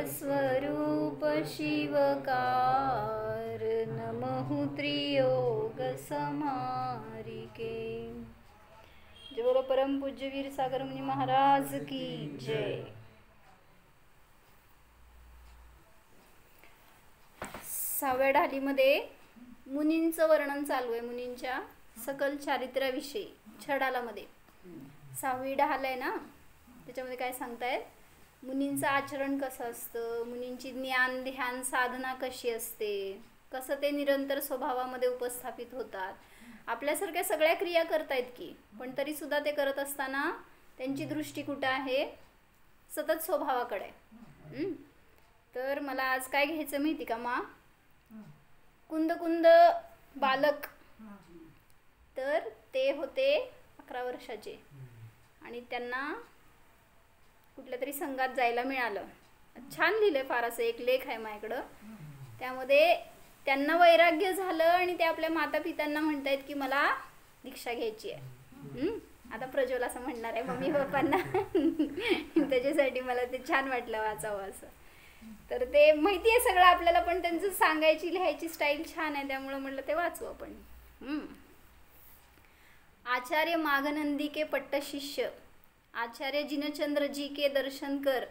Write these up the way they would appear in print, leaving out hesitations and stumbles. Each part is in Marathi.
स्वरूप शिवकार नमहु त्रियोग समारिके। जय बोलो परम पूज्य वीर सागर मुनि महाराज की जय। सहाव्या ढालीमध्ये मुनींचं वर्णन चालू आहे, मुनींच्या सकल चारित्र्याविषयी छडालामध्ये। सहावी ढाल आहे ना, त्याच्यामध्ये काय सांगतायत, मुनींचं आचरण कसं असतं, मुनींची ज्ञान ध्यान साधना कशी असते, कसं ते निरंतर स्वभावामध्ये उपस्थापित होतात। आपल्यासारख्या सगळ्या क्रिया करतायत की, पण तरी सुद्धा ते करत असताना त्यांची दृष्टी कुठं आहे, सतत स्वभावाकडे। तर मला आज काय घ्यायचं माहिती का मा, कुंद कुंद बालक, तर ते होते 11 वर्षाचे आणि त्यांना कुठल्या तरी संघात जायला मिळालं। छान लिहिलंय, फार असं एक लेख आहे माझ्याकडं, त्यामध्ये त्यांना वैराग्य झालं आणि ते आपल्या माता पित्यांना म्हणतायत की मला दीक्षा घ्यायची आहे। आता प्रज्वल असं म्हणणार आहे मम्मी पप्पांना त्याच्यासाठी मला ते छान वाटलं वाचावं असं। तर ते माहिती आहे सगळं आपल्याला, पण त्यांचं सांगायची लिहायची स्टाईल छान आहे, त्यामुळे म्हटलं ते वाचू आपण। आचार्य माघनंदी के पट्ट शिष्य, आचार्य जिनचंद्र जी के दर्शन कर,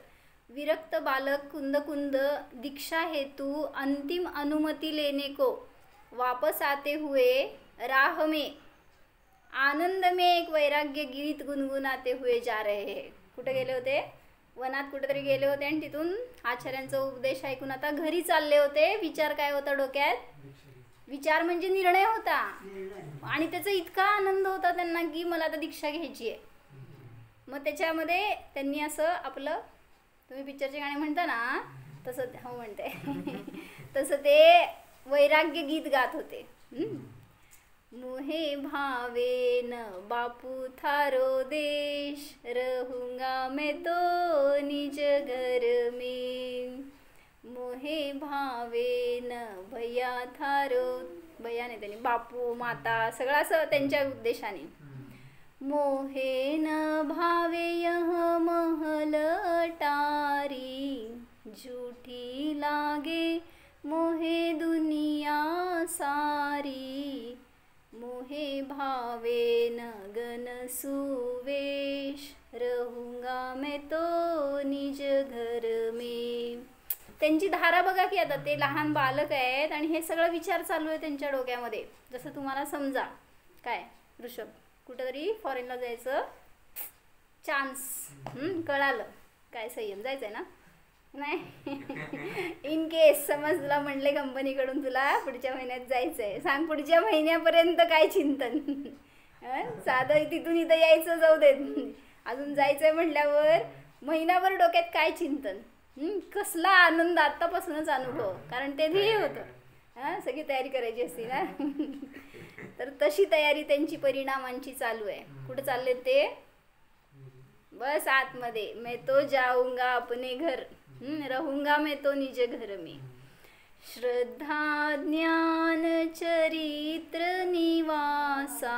विरक्त बालक कुंद कुंद दीक्षा हेतु अंतिम अनुमति लेने को वापस आते हुए राह में आनंद में एक वैराग्य गीत गुनगुनाते हुए जा रहे हैं। कुठे गेले होते, वनात कुठेतरी गेले होते आणि तिथून आचार्यांचा उपदेश ऐकून आता घरी चालले होते। विचार काय होता डोक्यात, विचार म्हणजे निर्णय होता, आणि त्याचा इतका आनंद होता त्यांना की मला आता दीक्षा घ्यायची आहे। मग त्याच्यामध्ये त्यांनी असं आपलं, तुम्ही पिक्चरचे गाणे म्हणता ना तसं, हो म्हणते तसं ते वैराग्य गीत गात होते। मोहे भावे न बापू थारो देश, रहूंगा मैं तो निज घर में। मोहे भावे न भैया थारो, भैया नाही त्यांनी, बापू माता सगळं असं त्यांच्या उद्देशाने। मोहे न भावे यह महल अटारी, झूठी लागे मोहे दुनिया सारी। मोहे भावे न गन सुवेश, रहूंगा मैं तो निज घर में। त्यांची धारा बघा की, आता ते लहान बालक आहेत आणि हे सगळं विचार चालू आहे त्यांच्या डोक्यामध्ये। जसं तुम्हाला समजा काय ऋषभ, कुठंतरी फॉरेनला जायचं चान्स कळालं, काय संयम जायचंय ना, नाही इन केस समज तुला म्हणले कंपनीकडून तुला पुढच्या महिन्यात जायचंय, सांग पुढच्या महिन्यापर्यंत काय चिंतन, साधं तिथून इथं यायचं जाऊ देत, अजून जायचंय म्हटल्यावर महिनाभर डोक्यात काय चिंतन, कसला आनंद आत्तापासूनच अनुभव, कारण ते ध्येय होतं, सगळी तयारी करायची असती ना तर तशी तयारी त्यांची परिणामांची चालू आहे। कुठं चालले ते, बस आतमध्ये, मैं तो जाऊंगा अपने घर, रहूंगा मैं तो निज घर में। श्रद्धा ज्ञान चरित्र निवासा,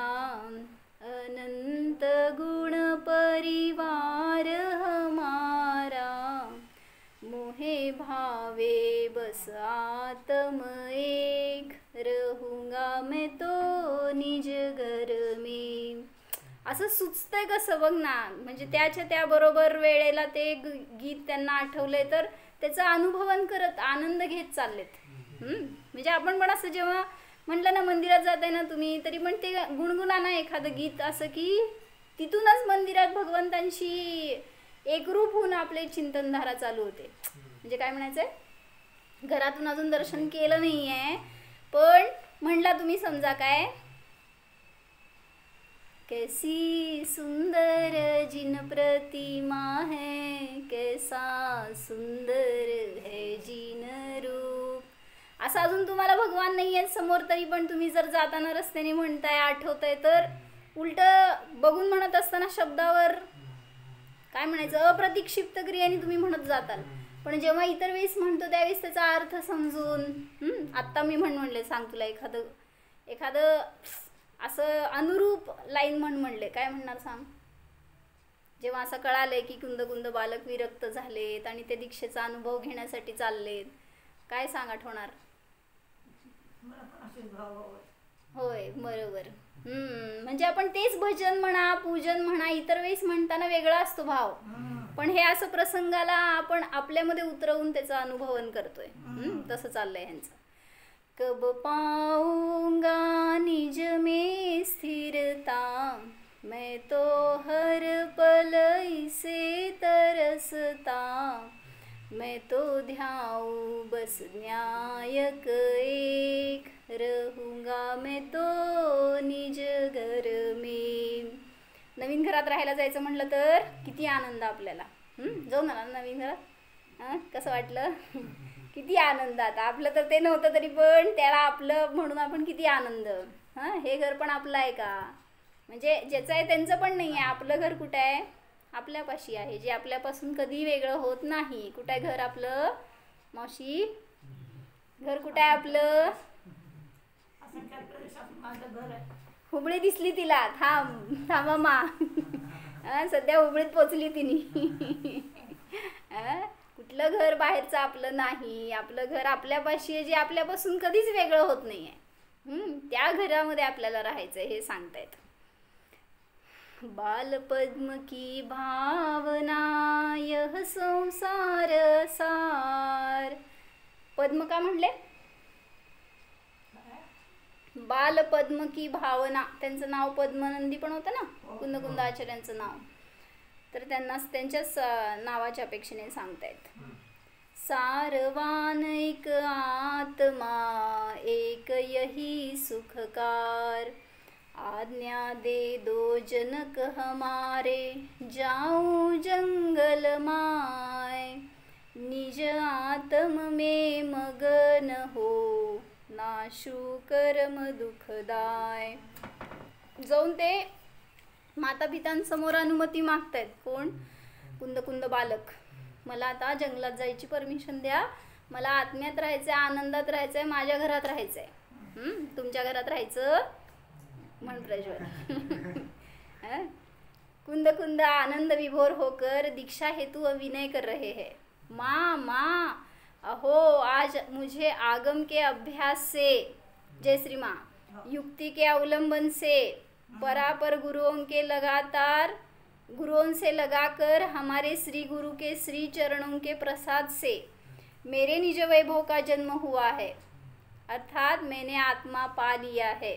अनंत गुण परिवार हमारा। मोहे भावे बस आत्म एक, रहूंगा मैं तो निज घर में। असं सुचतंय कसं बघ ना, म्हणजे त्याच्या त्याबरोबर वेळेला ते गीत त्यांना आठवलंय, तर त्याचं अनुभवन करत आनंद घेत चाललेत। म्हणजे आपण पण असं जेव्हा म्हटलं ना मंदिरात जाताय ना तुम्ही, तरी पण ते गुणगुणा ना एखादं गीत असं की तिथूनच मंदिरात भगवंतांशी एकरूप होऊन आपले चिंतनधारा चालू होते। म्हणजे काय म्हणायचंय, घरातून अजून दर्शन केलं नाही आहे, पण म्हणला तुम्ही समजा काय, कैसी सुंदर जिन प्रतिमा है, कैसा सुंदर है जिन रूप, असं अजून तुम्हाला भगवान नाही आहेत समोर, तरी पण तुम्ही जर जाताना रस्त्याने म्हणताय, आठवतंय, तर उलट बघून म्हणत असताना शब्दावर काय म्हणायचं, अप्रतिक्षिप्त क्रियेने तुम्ही म्हणत जाताल। पण जेव्हा इतर वेळेस म्हणतो त्यावेळेस त्याचा अर्थ समजून, आत्ता मी म्हणले सांग तुला एखादं असं अनुरूप लाईन म्हणले, काय म्हणणार सांग, जेव्हा असं कळालंय की कुंद कुंद बालक विरक्त झालेत आणि ते दीक्षेचा अनुभव घेण्यासाठी चाललेत, काय सांगाट होणार? होय, बरोबर. म्हणजे आपण तेच भजन म्हणा, पूजन म्हणा, इतर वेळेस म्हणताना वेगळा असतो भाव, पण हे असं प्रसंगाला आपण आपल्यामध्ये उतरवून त्याचा अनुभवन करतोय. तसं चाललंय ह्यांचं. कब पाऊंगा निज में स्थिरता, मैं तो हर पल इसे तरसता, मैं तो ध्याऊं बस न्यायक एक, रहूंगा मैं तो निज घर में. नवीन घरात राहायला जायचं म्हटलं तर किती आनंद आपल्याला. जाऊन आला नवीन घरात, कसं वाटलं? किती आनंदात. आपलं तर ते नव्हतं तरी पण त्याला आपलं म्हणून आपण किती आनंद. हे घर पण आपलं आहे का? म्हणजे ज्याचं आहे त्यांचं पण नाही आहे. आपलं घर कुठं आहे? आपल्यापाशी आहे, जे आपल्यापासून कधी वेगळं होत नाही. कुठं आहे घर आपलं मावशी? घर कुठं आहे आपलं? हुबळी दिसली तिला. थांबा मा. सध्या हुबळीत पोचली तिने. कुठलं घर बाहेरचं आपलं नाही. आपलं घर आपल्यापाशी आहे, जे आपल्यापासून कधीच वेगळं होत नाही आहे. त्या घरामध्ये आपल्याला राहायचं हे सांगतायत. बाल पद्म की भावना यह संसार सार. पद्म का म्हणले? बाल पद्म की भावना. त्यांचं नाव पद्मनंदी पण होतं ना, कुंद कुंद आचार्यांचं नाव. तर त्यांना त्यांच्याच नावाच्या अपेक्षेने सांगतायत. सारवान एक आत्मा एक यही सुखकार, आज्ञा दे दो जनक हमारे जाऊं जंगल माय, निज आत्म में मगन हो नाशू कर्म दुखदाय. जाऊन ते माता पितांसमोर अनुमती मागतायत. कोण? कुंद कुंद बालक. मला आता जंगलात जायची परमिशन द्या, मला आत्म्यात राहायचंय, आनंदात राहायचंय, माझ्या घरात राहायचंय. तुमच्या घरात राहायचं म्हण प्रज्वल. कुंद कुंद आनंद विभोर होकर दीक्षा हेतु अभिनय कर रहे हैं. माँ माँ अहो आज मुझे आगम के अभ्यास से, जय श्री माँ, युक्ति के अवलंबन से, परापर गुरुओं से लगाकर हमारे श्री गुरु के श्री चरणों के प्रसाद से मेरे निज वैभव का जन्म हुआ है. अर्थात मैंने आत्मा पा लिया है.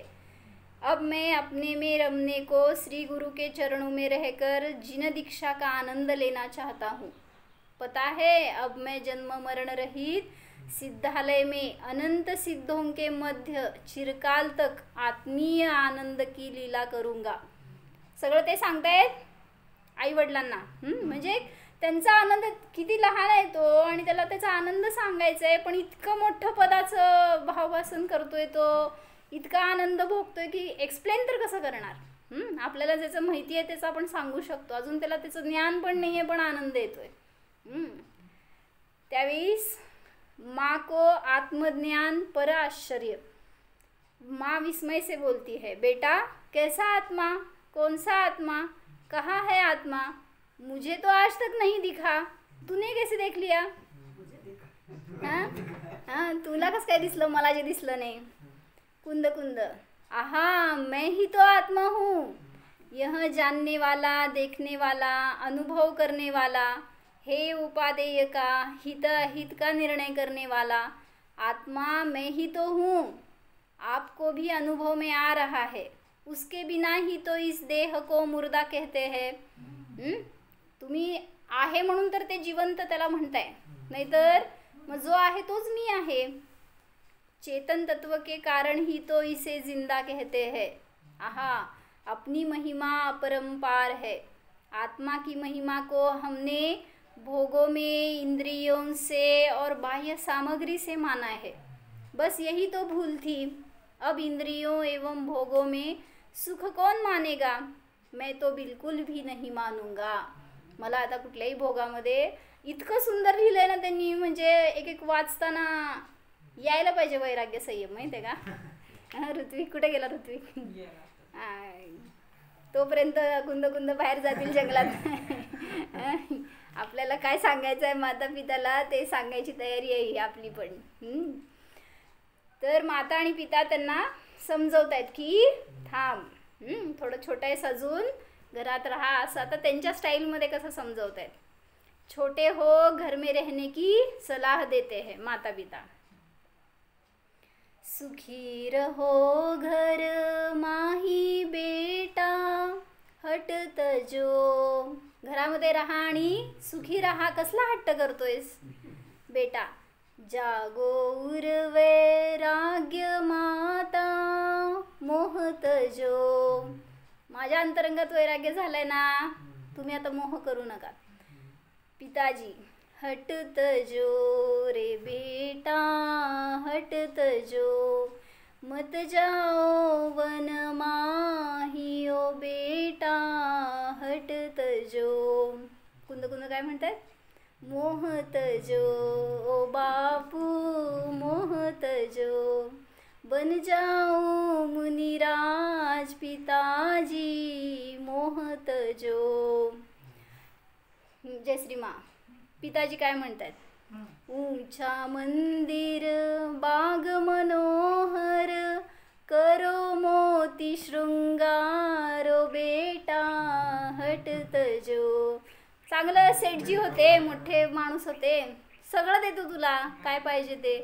अब मैं अपने में रमने को श्री गुरु के चरणों में रहकर जिन दीक्षा का आनंद लेना चाहता हूँ. पता है अब मैं जन्म मरण रहित सिद्धालय में अनंत सिद्धों के मध्य चिरकाल तक आत्मीय आनंद की लीला करूंगा. सगळं ते सांगतायत आई वडिलांना. म्हणजे त्यांचा आनंद किती लहान आहे तो, आणि त्याला त्याचा आनंद सांगायचा आहे, पण इतकं मोठं पदाचं भावभासन करतोय तो, इतका आनंद भोगतोय की एक्सप्लेन तर कसं करणार. आपल्याला ज्याचं माहिती आहे त्याचं आपण सांगू शकतो, अजून त्याला त्याचं ज्ञान पण नाही आहे, पण आनंद येतोय. त्यावेळेस माँ को आत्मज्ञान पर आश्चर्य. माँ विस्मय से बोलती है, बेटा कैसा आत्मा, कौन सा आत्मा, कहाँ है आत्मा, मुझे तो आज तक नहीं दिखा, तूने कैसे देख लिया? तुला कसं काय दिसलं, मला जे दिसलं नाही. कुंद कुंद आहा मैं ही तो आत्मा हूँ, यह जानने वाला, देखने वाला, अनुभव करने वाला, हे उपादेय का, हित अहित का निर्णय करने वाला आत्मा मैं ही तो हूँ. आपको भी अनुभव में आ रहा है, उसके बिना ही तो इस देह को मुर्दा कहते हैं. तुम्ही आहे म्हणून तर ते जिवंत त्याला म्हणताय, नाहीतर मग जो आहे तोच मी आहे. चेतन तत्व के कारण ही तो इसे जिंदा कहते हैं. आहा अपनी महिमा अपरंपार है. आत्मा की महिमा को हमने भोगों में इंद्रियों से और बाह्य सामग्री से माना है. बस यही तो भूल थी. अब इंद्रियों एवं भोगों में सुख कौन मानेगा. मैं तो बिल्कुल भी नहीं मानूंगा. मला आता कुठल्याही भोगामध्ये, इतकं सुंदर लिहिलंय ना त्यांनी, म्हणजे एक एक वाचताना यायला पाहिजे वैराग्य संयम, माहिती आहे का. ऋत्विक कुठे गेला? ऋत्विक तोपर्यंत कुंद कुंद बाहेर जातील जंगलात. आपल्याला काय सांगायचं आहे माता पिताला ते सांगायची तयारी आहे ही आपली पण. तर माता आणि पिता त्यांना समजवत आहेत की थांब, थोडं छोटं आहे सजून घरात राहा, असं आता त्यांच्या स्टाईलमध्ये कसं समजवत आहेत. छोटे हो घर में रहने की सलाह देते हैं माता पिता. सुखी रहो घर माही बेटा हट तजो. घरामध्ये राहा आणि सुखी राहा. कसला हट्ट करतोयस बेटा. जागो वैराग्य माता मोह तजो. माझ्या अंतरंगात वैराग्य झालंय ना, तुम्ही आता मोह करू नका. पिताजी हट तजो रे बेटा हट तजो मत जाओ वन माही ओ बेटा हट तजो. कुंद कुंद काय म्हणतात. मोह तजो ओ बापू मोह तजो बन जाओ मुनिराज पिताजी मोह तजो. जय श्री माँ. पिताजी काय म्हणतात. ऊंचा मंदिर बाग मनोहर करो मोती शृंगारो बेटा हट तजो. चांगलं सेठजी होते, मोठे माणूस होते, सगळं देतो तुला काय पाहिजे ते.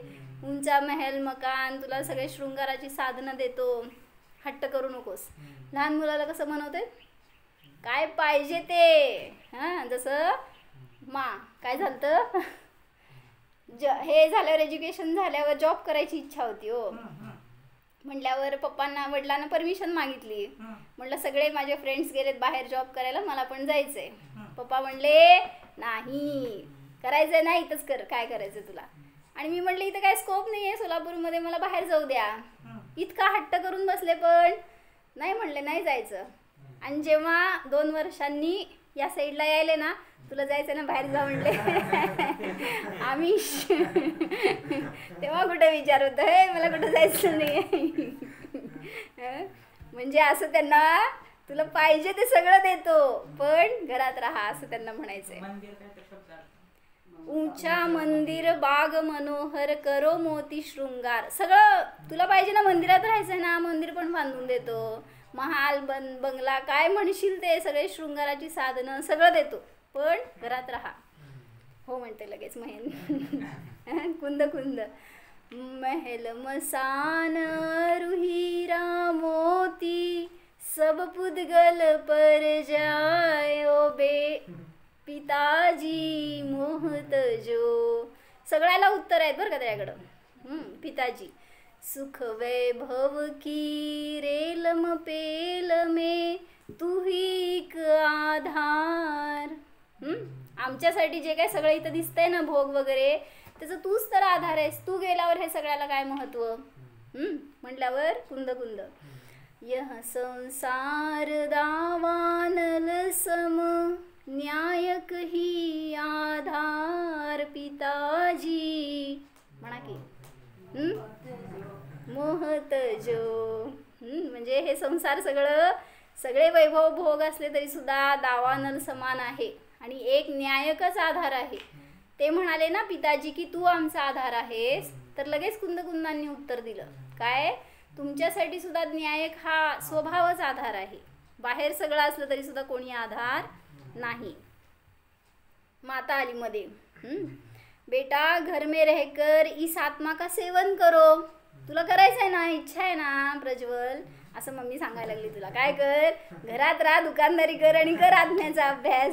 उंचा महल मकान, तुला सगळे शृंगाराची साधनं देतो, हट्ट करू नकोस. लहान मुलाला कसं म्हणवते काय पाहिजे ते. जसं काय झालं हे झाल्यावर एज्युकेशन झाल्यावर जॉब करायची इच्छा होती हो. म्हटल्यावर पप्पांना वडिलांना परमिशन मागितली. म्हटलं सगळे माझे फ्रेंड्स गेलेत बाहेर जॉब करायला, मला पण जायचंय. पप्पा म्हणले नाही करायचंय ना इथंच कर, काय करायचं तुला. आणि मी म्हटलं इथं काय स्कोप नाही आहे सोलापूरमध्ये, मला बाहेर जाऊ द्या. इतका हट्ट करून बसले पण नाही म्हणले नाही जायचं. आणि जेव्हा 2 वर्षांनी या साईडला यायले ना, तुला जायचं ना बाहेर जा म्हणले. आम्ही तेव्हा कुठं विचार होतं हे मला कुठं जायचं नाही. म्हणजे असं त्यांना तुला पाहिजे ते सगळं देतो पण घरात राहा असं त्यांना म्हणायचंय. ऊंचा मंदिर बाग मनोहर करो मोती शृंगार. सगळं तुला पाहिजे ना, मंदिरात राहायचंय ना, मंदिर पण बांधून देतो. महाल बंगला काय म्हणशील ते सगळे शृंगाराची साधनं सगळं देतो पण घरात राहा. हो म्हणते लगेच महेन. कुंद कुंद महल मसान रुहीरा मोती सब पुद्गल पर जाय ओ बे पिताजी मोह तजो. सगळ्याला उत्तर आहेत बरं का त्याकडं. पिताजी सुख वैभव की रेलम पेल में तू ही एक आधार. आमच्यासाठी जे काय सगळं इथं दिसतंय ना भोग वगैरे त्याचं तूच तर आधार आहेस. तू गेल्यावर हे सगळ्याला काय महत्व. म्हटल्यावर कुंद कुंद यह संसार दावानल सम न्यायक ही आधार पिताजी. म्हणा की मोह तजो. म्हणजे हे संसार सगळे वैभव भोग असले तरी सुद्धा दावानल समान आहे आणि एक न्यायकच आधार आहे. ते म्हणाले ना पिताजी की तू आमचा आधार आहेस. तर लगेच कुंदकुंदांनी उत्तर दिलं काय, तुमच्यासाठी सुद्धा न्यायक हा स्वभावच आधार आहे. बाहेर सगळं असलं तरी सुद्धा कोणी आधार नाही. माता आली मध्ये. बेटा घर में रहकर इस आत्मा का सेवन करो. तुला करायचं आहे ना, इच्छा आहे ना प्रज्वल, असं मम्मी सांगायला लागली तुला. काय कर, घरात राहा, दुकानदारी कर आणि कर आत्म्याचा अभ्यास.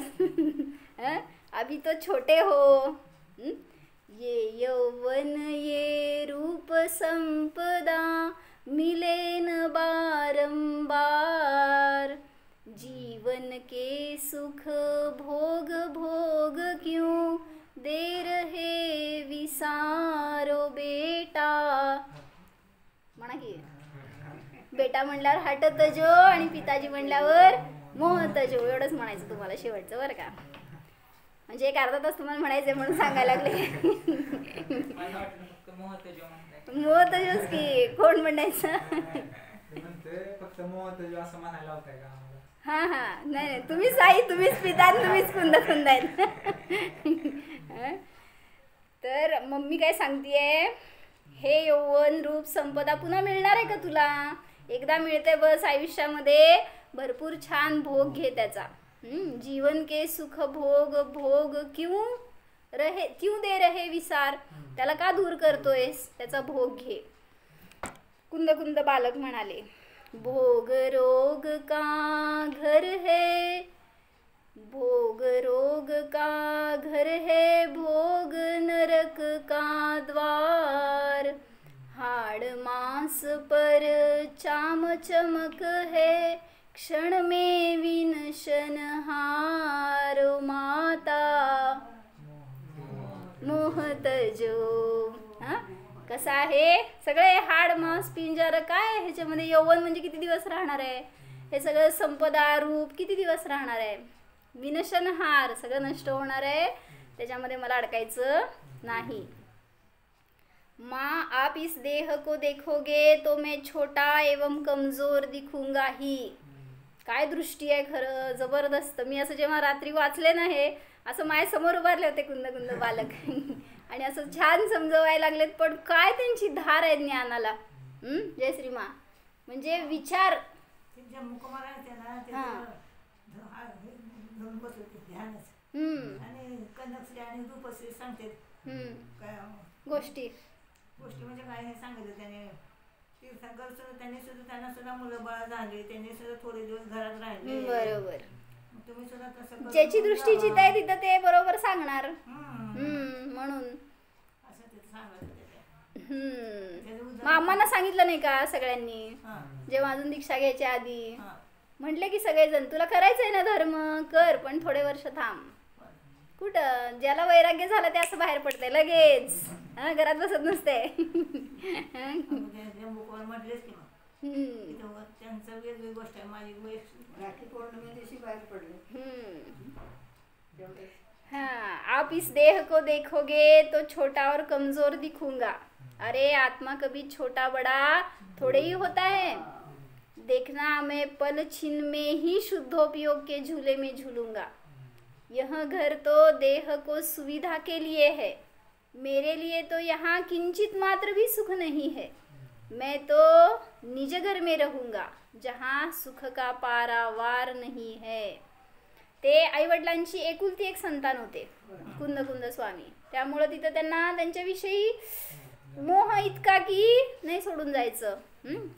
अभी तो छोटे हो. ये यौवन ये रूप संपदा मिलेन बारंबार. जीवन के सुख भोग भोग क्यों दे रहे विसारो बेटा. म्हणा की बेटा म्हणल्यावर हट तजो आणि पिताजी म्हणल्यावर मोह तजो. एवढंच म्हणायचं तुम्हाला शेवटचं बरं का. म्हणजे एक अर्धा तास तुम्हाला म्हणायचं म्हणून सांगायला लागले. मोह तजोच की कोण म्हणायचं. फक्त मोह तजो असं म्हणायला होतंय का. हां हां, नाही तुम्हीच आई, तुम्हीच पिता, तुम्हीच कुंद आहेत. तर मम्मी काय सांगतेय, हे यौवन रूप संपदा पुन्हा मिळणार आहे का तुला? एकदा मिळते बस आयुष्यामध्ये, भरपूर छान भोग घे त्याचा. जीवन के सुख भोग भोग क्यों दे रहे विसार, त्याला का दूर करतोयस? त्याचा भोग घे. कुंद कुंद बालक म्हणाले, भोग रोग का घर है, भोग रोग का घर है, भोग नरक का द्वार, हाड़ मांस पर चाम चमक है, क्षण में विनशनहार, माता मोहत जो. हा, कसं आहे, सगळे हाड मांस पिंजर काय, ह्याच्यामध्ये यौवन म्हणजे किती दिवस राहणार आहे? हे सगळं संपदा रूप किती दिवस राहणार आहे? विनशनहार, सगळं नष्ट होणार आहे, त्याच्यामध्ये मला अडकायचं नाही. माँ आप इस देह को देखोगे तो मैं छोटा एवं कमजोर दिखूंगा ही. काय दृष्टी आहे खरं, जबरदस्त. मी असं जेव्हा रात्री वाचले ना, हे असं माझ्यासमोर उभारले होते कुंद कुंद बालक आणि असं छान समजवायला लागलेत, पण काय त्यांची धार आहे ज्ञानाला. जय श्री मा. म्हणजे विचार गोष्टी म्हणजे काय हे सांगितलं त्याने. तीर्थंकर सुद्धा त्यांना सुद्धा मुलं बाळ झाले, त्यांनी सुद्धा थोडे दिवस घरात राहिले. बरोबर. तुम्ही सुद्धा तसं ज्याची दृष्टी जिथं आहे तिथं ते बरोबर सांगणार. म्हणून असं ते सांगायचं. आम्हाला सांगितलं नाही का सगळ्यांनी, जेव्हा अजून दीक्षा घ्यायच्या आधी म्हटले की सगळेजण, तुला करायचंय ना धर्म, कर, पण थोडे वर्ष थांब. कुठं ज्याला वैराग्य झालं ते असं बाहेर पडतंय लगेच, घरात बसत नसते. त्यांचं वेगळी गोष्ट आहे. माझी राखी पौर्णिमे दिवशी बाहेर पडले. हाँ, आप इस देह को देखोगे तो छोटा और कमजोर दिखूंगा. अरे आत्मा कभी छोटा बड़ा थोड़े ही होता है. देखना मैं पल छिन में ही शुद्धोपयोग के झूले में झूलूंगा. यह घर तो देह को सुविधा के लिए है, मेरे लिए तो यहाँ किंचित मात्र भी सुख नहीं है. मैं तो निज घर में रहूँगा जहाँ सुख का पारावार नहीं है. ते आईवडिलांची एकुलती एक संतान होते कुंद कुंद स्वामी, त्यामुळं तिथं त्यांना त्यांच्याविषयी मोह इतका की नाही सोडून जायचं.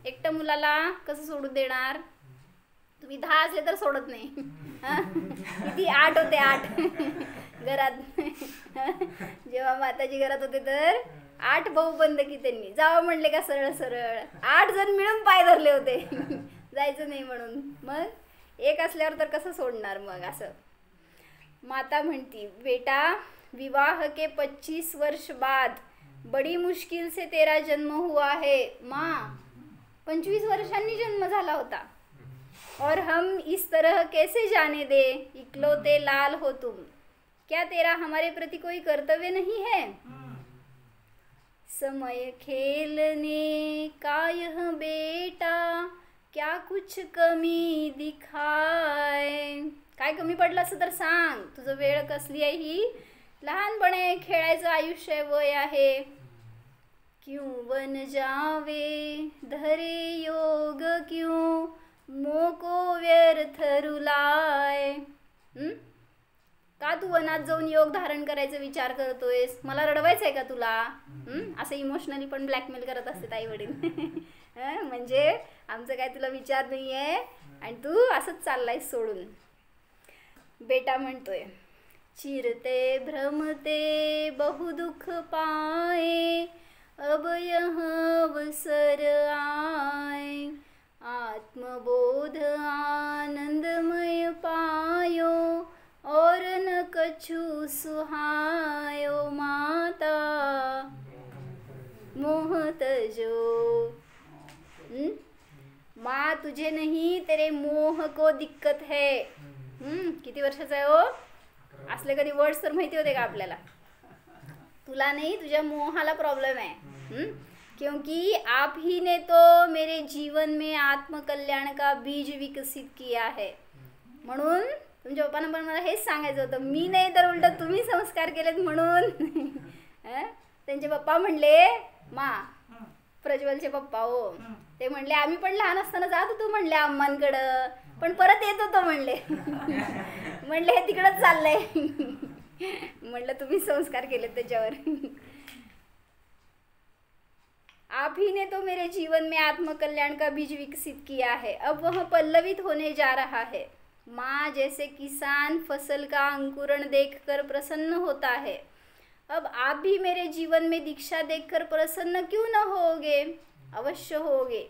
एकटं मुलाला कसं सोडून देणार? तुम्ही 10 असले तर सोडत नाही. किती 8 होते 8 घरात. जेव्हा माताजी घरात होते तर 8 भाऊ बंद की त्यांनी जावं म्हणले का सरळ सरळ 8 जण मिळून पाय धरले होते. जायचं नाही म्हणून. मग एक असल्यावर तर कसं सोडणार मग असं. माता म्हणती, बेटा विवाह के 25 वर्ष बाद बड़ी मुश्किल से तेरा जन्म हुआ है. माँ 25 वर्षांनी जन्म झाला होता. और हम इस तरह कैसे जाने दे, इकलौते लाल हो तुम, क्या तेरा हमारे प्रति कोई कर्तव्य नहीं है? समय खेलने का यह बेटा क्या कुछ कमी दिखाए. काय कमी पडलं असं तर सांग. तुझं वेळ कसली आहे ही, लहानपणे खेळायचं आयुष्य वय आहे. क्यों बन जावे धरे योग क्यों मोको व्यर्थ रुलाय. का तू वनात जाऊन योग धारण करायचा विचार करतोयस? मला रडवायचंय का तुला? असं इमोशनली पण ब्लॅकमेल करत असते आई वडील. म्हणजे आमचं काय तुला विचार नाही आहे आणि तू असंच चाललायस सोडून. बेटा म्हणतोय, चिरते भ्रमते बहु दुख पाए, अब यह अवसर आए, आत्मबोध आनंदमय पायो, और न कछु सुहायो, माता मोहत जो. माँ तुझे नहीं तेरे मोह को दिक्कत है. किती वर्षाचा आहे हो? असले कधी वर्ड्स तर माहिती होते का आपल्याला? तुला नहीं, तुझ्या मोहाला प्रॉब्लेम है. क्योंकि आप ही ने तो मेरे जीवन में आत्मकल्याण का बीज विकसित किया है. म्हणून तुमच्या पप्पांना पण मला हेच सांगायचं होतं, मी नाही तर उलट तुम्ही संस्कार केलेत म्हणून. त्यांचे पप्पा म्हणले, मा प्रज्वलचे पप्पा हो, ते म्हणले आम्ही पण लहान असताना जात होतो म्हणले अम्मांकडं, पण परत येत होतो म्हणले. म्हणले हे तिकडंच चाललंय. म्हणलं तुम्ही संस्कार केलेत त्याच्यावर. आप ही ने तो मेरे जीवन में आत्मकल्याण का बीज विकसित किया है, अब वह पल्लवित होने जा रहा है. माँ जैसे किसान फसल का अंकुरण देखकर प्रसन्न होता है, अब आप भी मेरे जीवन में दीक्षा देखकर प्रसन्न क्यों न होगे? अवश्य होगे.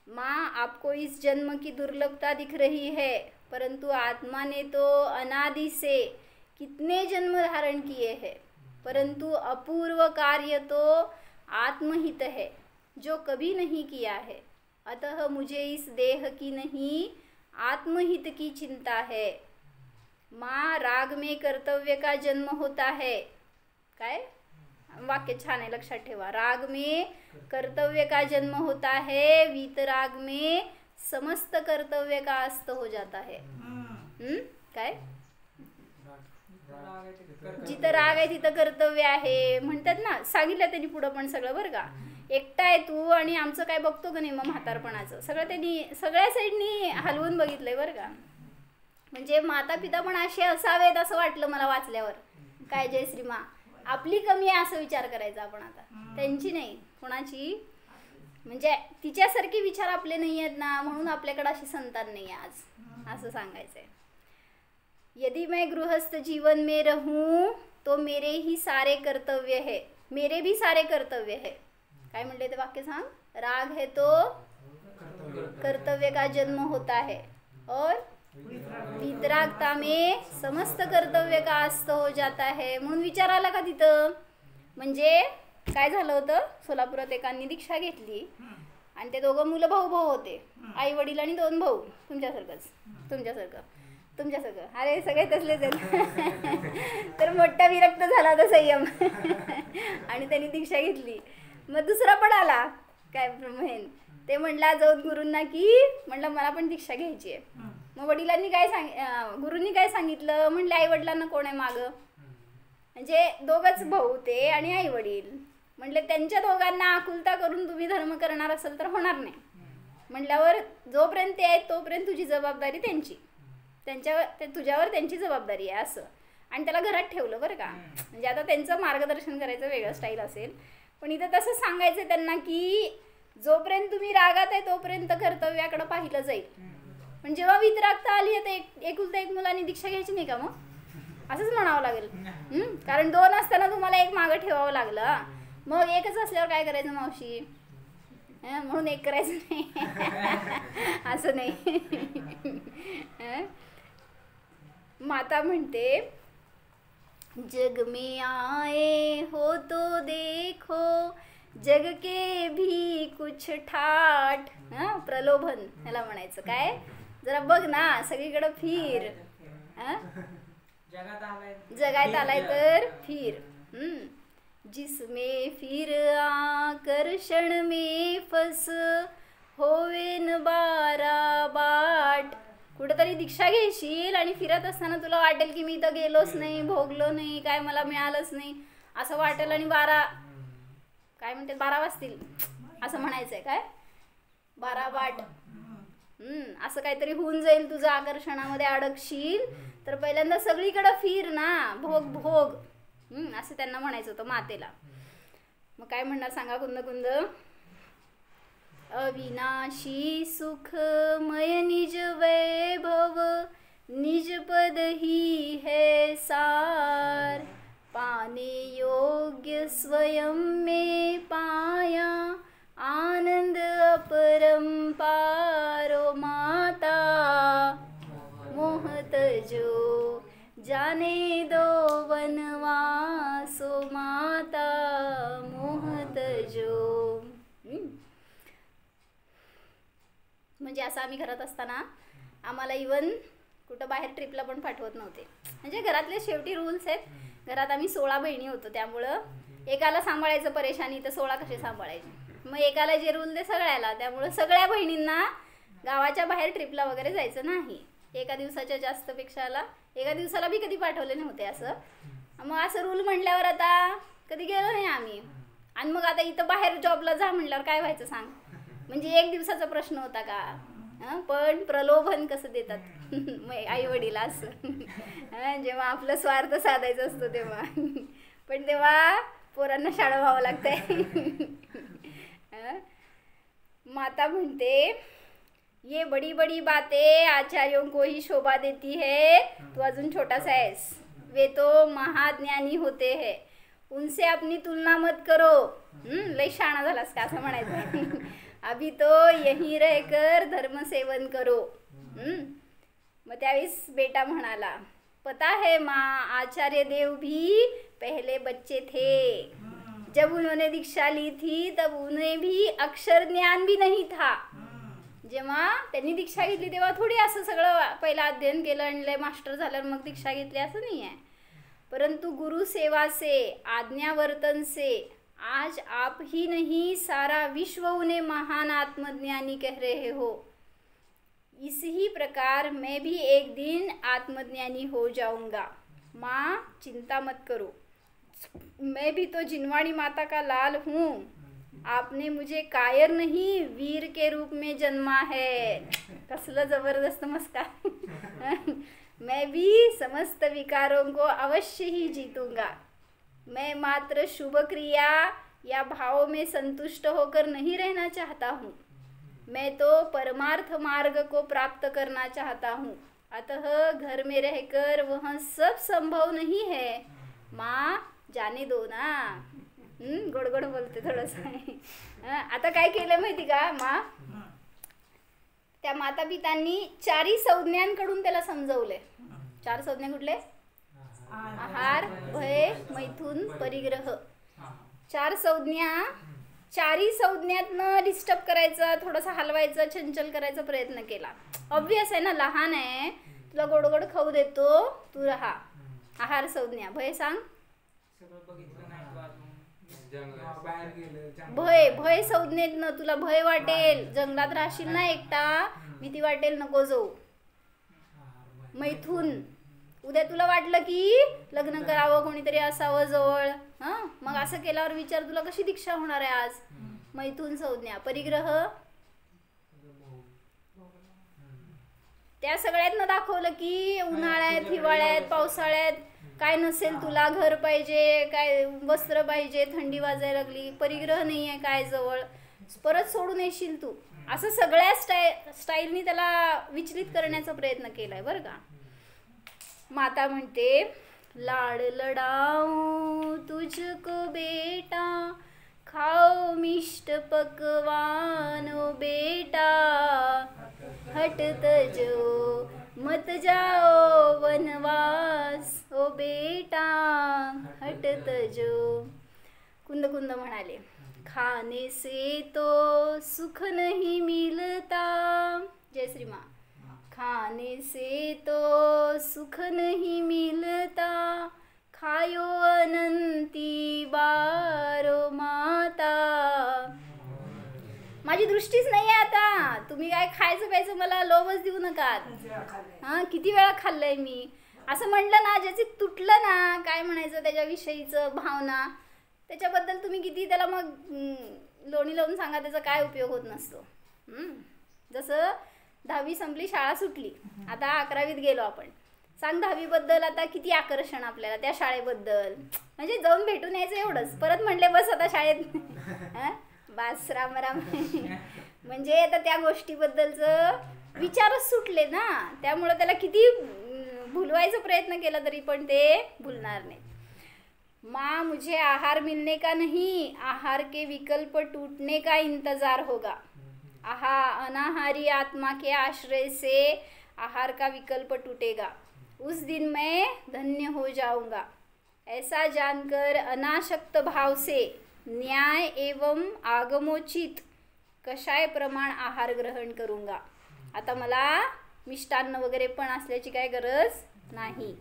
माँ आपको इस जन्म की दुर्लभता दिख रही है, परंतु आत्मा ने तो अनादि से कितने जन्म धारण किए हैं, परंतु अपूर्व कार्य तो आत्महित है जो कभी नहीं किया है. अतः मुझे इस देह की नहीं आत्महित की चिंता है. माँ राग में कर्तव्य का जन्म होता है. काय वाक्य छान आहे, लक्षात ठेवा. राग में कर्तव्य का जन्म होता है, वीतराग में समस्त कर्तव्य का अस्त हो जाता है. काय जिथं राग आहे तिथं कर्तव्य आहे म्हणतात ना, सांगितलं त्यांनी पुढं पण सगळं बरं का. एकटा आहे तू आणि आमचं काय बघतो का नाही मग म्हातारपणाचं सगळं त्यांनी सगळ्या साईडनी हलवून बघितलंय बरं का. म्हणजे माता पिता पण असे असावेत असं वाटलं मला वाचल्यावर. काय जयश्री मा, आपली कमी आहे असं विचार करायचा आपण आता, त्यांची नाही कोणाची. म्हणजे तिच्यासारखे विचार आपले नाही आहेत ना, म्हणून आपल्याकडे अशी संतान नाही आज, असं सांगायचंय. यदि मैं गृहस्थ जीवन में रहूं तो मेरे ही सारे कर्तव्य है, मेरे भी सारे कर्तव्य है. काय म्हणले ते वाक्य सांग. राग है तो कर्तव्य का जन्म होता है, और वितरागता में समस्त कर्तव्य का अस्त हो जाता है. म्हणून विचार आला का तिथं. म्हणजे काय झालं होतं, सोलापुरात एकांनी दीक्षा घेतली आणि ते दोघं मुलं भाऊ भाऊ होते, आई वडील आणि 2 भाऊ. तुमच्यासारखं. अरे सगळे तसलेच आहेत. तर मोठा विरक्त झाला होता संयम. आणि त्यांनी दीक्षा घेतली. मग दुसरा पण आला काय ब्रह्महेन, ते म्हणला जाऊन गुरूंना की म्हणलं मला पण दीक्षा घ्यायची आहे. मग वडिलांनी गुरूंनी काय सांगितलं, म्हणले आई वडिलांना कोण आहे मागं. म्हणजे दोघंच भाऊ ते आणि आई वडील. म्हणले त्यांच्या दोघांना आकुलता करून तुम्ही धर्म करणार असेल तर होणार नाही. म्हटल्यावर जोपर्यंत ते आहेत तोपर्यंत तुझी जबाबदारी त्यांची, तुझ्यावर त्यांची जबाबदारी आहे असं. आणि त्याला घरात ठेवलं बरं का. म्हणजे आता त्यांचं मार्गदर्शन करायचं वेगळं स्टाईल असेल, पण इथं तसं सांगायचं त्यांना की जोपर्यंत तुम्ही रागात आहे तोपर्यंत कर्तव्याकडे पाहिलं जाईल. पण जेव्हा वितरागता आली तर एकुलता एक मुलांनी दीक्षा घ्यायची नाही का मग, असंच म्हणावं लागेल. कारण 2 असताना तुम्हाला एक मागं ठेवावं लागलं. मग एकच असल्यावर काय करायचं मावशी, म्हणून एक करायचं नाही असं नाही. माता म्हणते, जग में आए हो तो देखो जग के भी कुछ ठाठ. प्रलोभन ह्याला म्हणायचं. काय जरा बघ ना, सगळीकडे फिर. जगात आलाय तर फिर. जिसमें फिर आकर्षण में फस होवेन 12 बाट. कुठेतरी दीक्षा घेशील आणि फिरत असताना तुला वाटेल की मी इथं गेलोच नाही, भोगलो नाही, काय मला मिळालंच नाही असं वाटेल, आणि 12 काय म्हणते 12 वाजतील असं म्हणायचंय. काय 12 बाट. असं काहीतरी होऊन जाईल, तुझं आकर्षणामध्ये अडकशील तर पहिल्यांदा सगळीकडे फिर ना, भोग असं त्यांना म्हणायचं होतं मातेला. मग काय म्हणणार सांगा कुंद. अविनाशी सुखमय निज वैभव निज पद ही है सार, पाने योग्य स्वयं में पाया आनंद अपरंपारो. माता मोहत जो जाने दो वनवासो, माता मोहत जो. म्हणजे असं आम्ही घरात असताना आम्हाला इवन कुठं बाहेर ट्रिपला पण पाठवत नव्हते. म्हणजे घरातले शेवटी रूल्स आहेत. घरात आम्ही 16 बहिणी होतो, त्यामुळं एकाला सांभाळायचं परेशानी, तर 16 कसे सांभाळायचे. मग एकाला जे रूल ते सगळ्याला, त्यामुळं सगळ्या बहिणींना गावाच्या बाहेर ट्रिपला वगैरे जायचं नाही. एका दिवसाच्या जास्त पेक्षा आला, एका दिवसाला बी कधी पाठवले नव्हते असं. मग असं रूल म्हटल्यावर आता कधी गेलो नाही आम्ही. आणि मग आता इथं बाहेर जॉबला जा म्हटल्यावर काय व्हायचं सांग. म्हणजे एक दिवसाचा प्रश्न होता का. पण प्रलोभन कसं देतात आई वडील असं जेव्हा आपलं स्वार्थ साधायचं असतो तेव्हा. पण तेव्हा पोरांना शाळा व्हावं लागतंय. माता म्हणते ये बड़ी बड़ी बातें आचार्यों को ही शोभा देती है, तू अजून छोटासा आहेस, वे तो महाज्ञानी होते हैं, उनसे अपनी तुलना मत करो. लई शाणा झालास का असं म्हणायचं. अभी तो यहीं रहकर धर्म सेवन करो. मग त्यावेळेस बेटा म्हणाला पता है माँ, आचार्य देव भी पहले बच्चे थे, जब उन्होंने दीक्षा ली थी तब उन्हें भी अक्षर ज्ञान भी नहीं था. जेव्हा त्यांनी दीक्षा घेतली तेव्हा थोडी असं सगळं पहिलं अध्ययन केलं आणि लय मास्टर झाल्यावर मग दीक्षा घेतली असं नाही आहे. परंतु गुरु सेवा से, आज्ञावर्तन से आज आप ही नहीं सारा विश्व उन्हें महान आत्मज्ञानी कह रहे हो. इसी प्रकार मैं भी एक दिन आत्मज्ञानी हो जाऊंगा. माँ चिंता मत करो, मैं भी तो जिनवाणी माता का लाल हूँ. आपने मुझे कायर नहीं वीर के रूप में जन्मा है. कसलं जबरदस्त मस्कार. मैं भी समस्त विकारों को अवश्य ही जीतूंगा. मैं मात्र शुभ क्रिया या भाव में संतुष्ट होकर नहीं रहना चाहता हूँ. मैं तो परमार्थ मार्ग को प्राप्त करना चाहता हूँ. अतः घर में रहकर वह सब संभव नहीं है. माँ जाने दो ना. गोड गोड बोलते थोडंसं. आता काय केलं माहिती का माँ, त्या माता पितांनी 4 संज्ञांकडून त्याला समजवले. 4 संज्ञा कुठले? आहार, भय, मैथुन, परिग्रह. 4 संज्ञा. 4 संज्ञातनं डिस्टर्ब करायचं, थोडंसं हलवायचं, चंचल करायचा प्रयत्न केला. ऑब्वियस आहे ना, लहान आहे, तुला गोड गोड खाऊ देतो, तू राहा. आहार संज्ञा. भय सांग. भय, भय संज्ञेतनं तुला भय वाटेल, जंगलात राहशील ना एकटा, भीती वाटेल, नको जाऊ. मैथुन, उद्या तुला वाटलं की लग्न करावं, कोणीतरी असावं जवळ, मग असं केल्यावर विचार तुला कशी दीक्षा होणार आहे आज. मैथुन संज्ञा. परिग्रह, त्या सगळ्यातनं दाखवलं की उन्हाळ्यात, हिवाळ्यात, पावसाळ्यात काय नसेल तुला, घर पाहिजे, काय वस्त्र पाहिजे, थंडी वाजायला लागली, परिग्रह नाही आहे काय जवळ, परत सोडून येशील तू. असं सगळ्या स्टाईलनी त्याला विचलित करण्याचा प्रयत्न केलाय बरं का. माता म्हणते लाड लडाऊ तुझको बेटा, खाओ मिष्ट पकवान ओ बेटा, हट तजो मत जाओ वनवास ओ बेटा, हट तजो. कुंद कुंद म्हणाले खाने से तो सुख नहीं मिलता. जय श्री माँ. खाने से तो सुख नहीं मिलता, खायो अनंती बारो माता. माझी दृष्टीच नाही आहे आता, तुम्ही काय खायचं प्यायचं मला लोभच देऊ नका. किती वेळा खाल्लंय मी. असं म्हणलं ना, ज्याची तुटलं ना काय म्हणायचं त्याच्याविषयीचं भावना, त्याच्याबद्दल तुम्ही किती त्याला मग लोणी लावून सांगा, त्याचा काय उपयोग होत नसतो. जसं 10वी संपली, शाळा सुटली, आता 11वीत गेलो आपण. सांग 10वी बद्दल आता किती आकर्षण आपल्याला त्या शाळेबद्दल. म्हणजे जाऊन भेटून यायचं एवढंच, परत म्हणले बस आता शाळेत बास राम राम. म्हणजे आता त्या गोष्टीबद्दलचं विचारच सुटले ना, त्यामुळं त्याला किती भुलवायचा प्रयत्न केला तरी पण ते भूलणार नाही. माँ मुझे आहार मिलने का नहीं, आहार के विकल्प टूटने का इंतजार होगा. अनाहारी आत्मा के आश्रय से आहार का विकल्प टूटेगा, उस दिन मैं धन्य हो जाऊंगा. ऐसा जानकर अनाशक्त भाव से न्याय एवं आगमोचित कषाय प्रमाण आहार ग्रहण करूंगा. आता मला मिष्टान्न वगैरे पण असल्याची काय गरज नाही.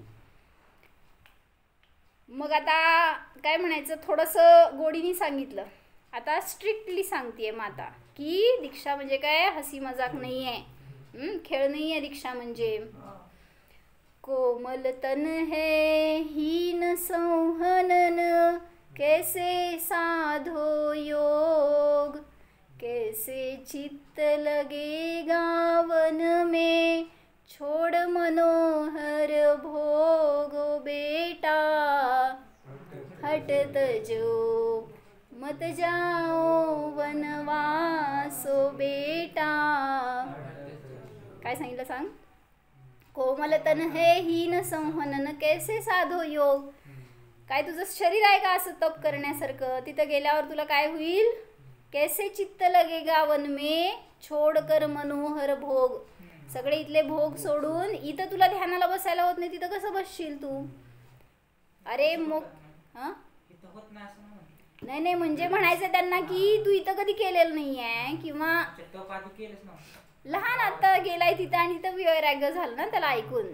मग आता काय म्हणायचं, थोडंसं गोडीने सांगितलं. आता स्ट्रिक्टली सांगतेय माता की दीक्षा म्हणजे काय हसी मजाक नाही आहे. खेळ नाही आहे दीक्षा म्हणजे. कोमल तन है हीन संहनन, कैसे साधो योग, कैसे चित्त लगे गावन में, छोड़ मनोहर भोगो बेटा, हटत जो मत जाओ वनवासो बेटा. काय सांगितलं सांग. कोमल तन है हीन संहनन, कैसे साधो योग. काय तुझं शरीर आहे का असं तप करण्यासारखं. तिथं गेल्यावर तुला काय होईल. कैसे चित्त लगे गावन में, छोड कर मनोहर भोग. सगळे इथले भोग सोडून इथं तुला ध्यानाला बसायला होत नाही, तिथं कसं बसशील तू. अरे मग नाही नाही म्हणजे म्हणायचं त्यांना की तू इथं कधी केलेलं नाही आहे किंवा लहान आता गेलाय तिथं आणि तिथं वैराग्य झालं ना त्याला ऐकून.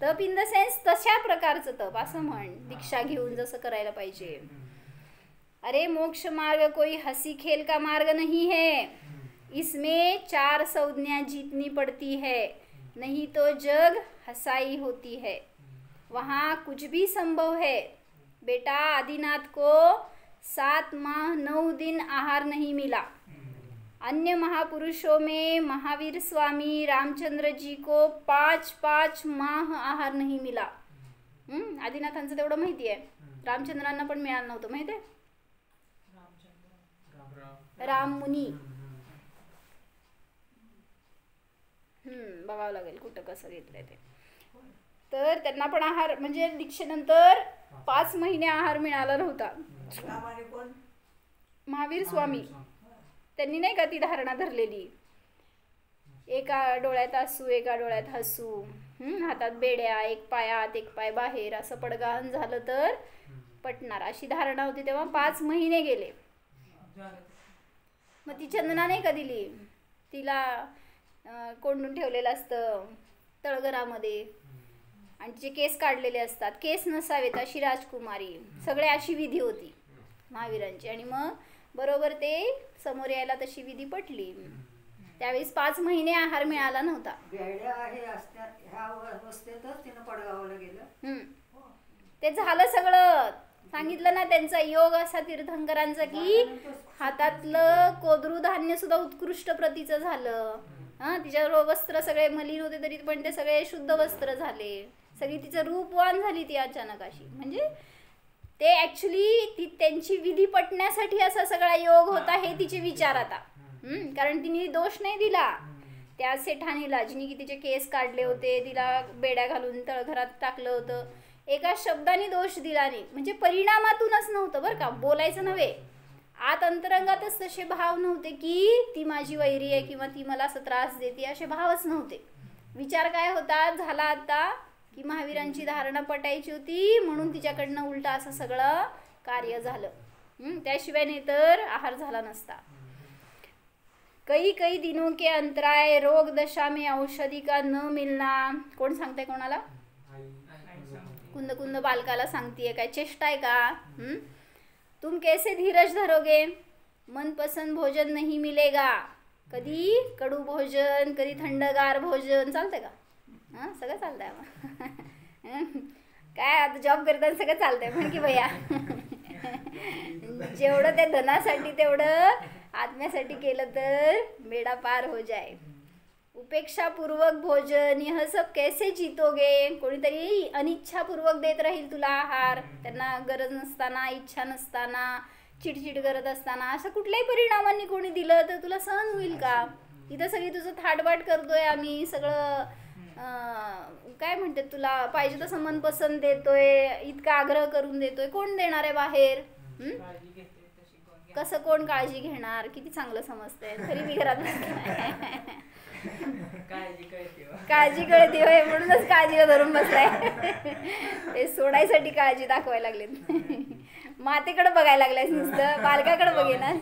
तप इन द सेन्स तशा प्रकारचं तप असं म्हण, दीक्षा घेऊन जसं करायला पाहिजे. अरे मोक्ष मार्ग कोई हसी खेल का मार्ग नहीं है, इसमें 4 संज्ञा जीतनी पड़ती है, नहीं तो जग हसाई होती है, वहाँ कुछ भी संभव है. बेटा आदिनाथ को 7 माह 9 दिन आहार नहीं मिला. अन्य महापुरुषों में महावीर स्वामी रामचंद्र जी को 5 माह आहार नहीं मिला. आदिनाथांचं तेवढं माहिती आहे. रामचंद्रांना पण मिळालं नव्हतं माहिती आहे. राम मुनी बघावं लागेल कुठं कसं घेतलंय ते. तर त्यांना पण आहार म्हणजे दीक्षेनंतर 5 महिने आहार मिळाला नव्हता. महावीर स्वामी त्यांनी नाही का ती धारणा धरलेली. एका डोळ्यात आसू एका डोळ्यात हसू, हातात बेड्या, एक पाय आत एक पाय बाहेर, असं पडगान झालं तर पटणार अशी धारणा होती. तेव्हा 5 महिने गेले. मग ती चंदना नाही का दिली, तिला कोंडून ठेवलेलं असतं तळघरामध्ये आणि तिचे केस काढलेले असतात. केस नसावेत अशी राजकुमारी, सगळे अशी विधी होती महावीरांची. आणि मग बरोबर ते समोर यायला तशी विधी पटली. त्यावेळेस 5 महिने आहार मिळाला नव्हता. ते झालं सगळं. सांगितलं ना त्यांचा योग असा तीर्थंकरांचा की हातातलं कोदरू धान्य सुद्धा उत्कृष्ट प्रतीचं झालं. तिच्यावर वस्त्र सगळे मलिन होते तरी पण ते सगळे शुद्ध वस्त्र झाले. सगळी तिचं रूपवान झाली ती अचानक अशी. म्हणजे ते ॲक्च्युली ती त्यांची विधी पटण्यासाठी असा सगळा योग होता हे तिचे विचार आता. कारण तिने दोष नाही दिला त्या सेठानीला जिने की तिचे केस काढले होते, तिला बेड्या घालून तळघरात टाकलं होतं. एका शब्दाने दोष दिला नाही. म्हणजे परिणामातूनच नव्हतं बरं का, बोलायचं नव्हे. आत अंतरंगातच तसे भाव नव्हते की ती माझी वैरी आहे किंवा ती मला असं त्रास देते, असे भावच नव्हते. विचार काय होता झाला आता की महावीरांची धारणा पटायची होती म्हणून तिच्याकडनं उलटा असं सगळं कार्य झालं. त्याशिवाय नाही तर आहार झाला नसता. कई दिनों के अंतराय रोग दशा में औषधि का न मिलना. कोण सांगताय कोणाला. कुंद कुंद बालकाला सांगतीये. काय चेष्टा आहे का. तुम कैसे धीरज धरोगे, मनपसंद भोजन नहीं मिलेगा. कधी कडू भोजन, कधी थंडगार भोजन. चालतंय का. सगळं चालतंय. काय आता जॉब करताना सगळं चालतंय पण की भैया. जेवढं त्या धनासाठी तेवढं आत्म्यासाठी केलं तर बेड़ा पार हो जाए. उपेक्षापूर्वक भोजन यह सब कैसे जीतोगे. कोणीतरी अनिच्छापूर्वक देत राहील तुला आहार, त्यांना गरज नसताना, इच्छा नसताना, चिडचिड करत असताना, असं कुठल्याही परिणामांनी कोणी दिलं तर तुला सहन होईल का. इथं सगळी तुझं थाटबाट करतोय आम्ही, सगळं काय म्हणते तुला पाहिजे तसं मनपसंत देतोय, इतका आग्रह करून देतोय. कोण देणार आहे बाहेर. कसं कोण काळजी घेणार. किती चांगलं समजतंय तरी मी घरात काळजी कळते होय म्हणूनच काळजीला धरून बसलाय. ते सोडायसाठी काळजी दाखवायला लागलेत. मातेकडे बघायला लागलायस नुसतं, बालकाकडे बघेना.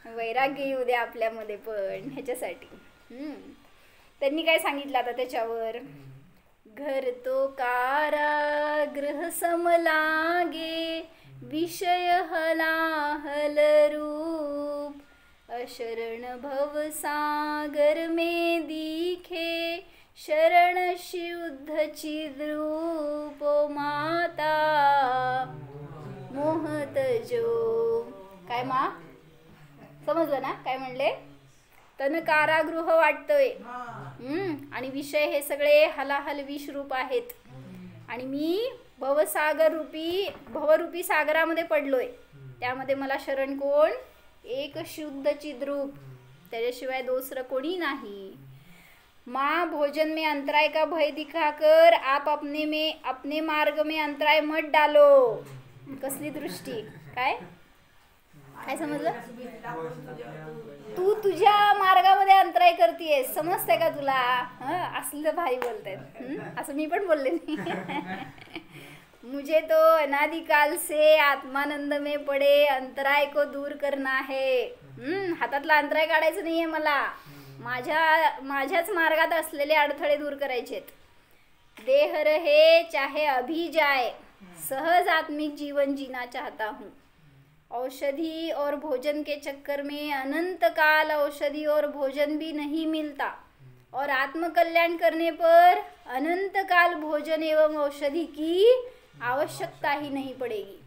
वैराग्य येऊ दे आपल्यामध्ये पण ह्याच्यासाठी. त्यांनी काय सांगितलं आता त्याच्यावर. घर तो कारागृह समलागे, विषय हलाहल रूप, शरण भव सागर में दिखे, शरण शुद्ध चिद्रूप माता मोहत जो. काय मा समजलं ना काय म्हणले? तन कारागृह वाटतोय. आणि विषय हे सगळे हलाहल विष रूप आहेत. आणि मी भवरूपी सागरामध्ये पडलोय. त्यामध्ये मला शरण कोण? एक शुद्ध चिद्रूप, त्याच्याशिवाय दुसरं कोणी नाही. माँ भोजन में अंतराय का भय दिखाकर आप अपने मार्ग में अंतराय मत डालो. कसली दृष्टी! काय काय समजलं? तू तुझ्या मार्गामध्ये अंतराय करतेस, समजते का तुला? असलं भाई बोलतायत. असं मी पण बोलले नाही. मुझे तो अनादिकाल से आत्मानंद में पडे अंतराय को दूर करना है. हातातला अंतराय काढायचं नाहीये मला. माझ्याच मार्गात असलेले अडथळे दूर करायचेत. देह रहे चाहे अभी जाए, सहज आत्मिक जीवन जीना चाहता हूँ. औषधि और भोजन के चक्कर में अनंत काल औषधि और भोजन भी नहीं मिलता, और आत्मकल्याण करने पर अनंत काल भोजन एवं औषधि की आवश्यकता ही नहीं पडेगी.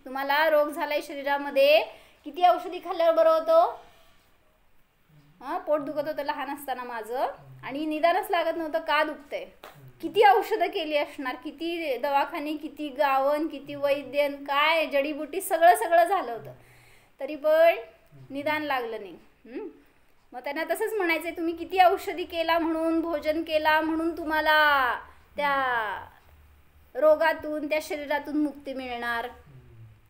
तुम्हाला रोग झालाय शरीरामध्ये, किती औषधी खाल्ल्यावर बरं होतं? पोट दुखत होतं लहान असताना माझं, आणि निदानच लागत नव्हतं का दुखतंय. किती औषधं केली असणार, किती दवाखाने, किती गावन, किती वैद्यन, काय जडीबुटी, सगळं झालं होतं, तरी पण निदान लागलं नाही. मग त्यांना तसंच म्हणायचंय, तुम्ही किती औषधी केला म्हणून, भोजन केला म्हणून तुम्हाला त्या रोगातून, त्या शरीरातून मुक्ती मिळणार.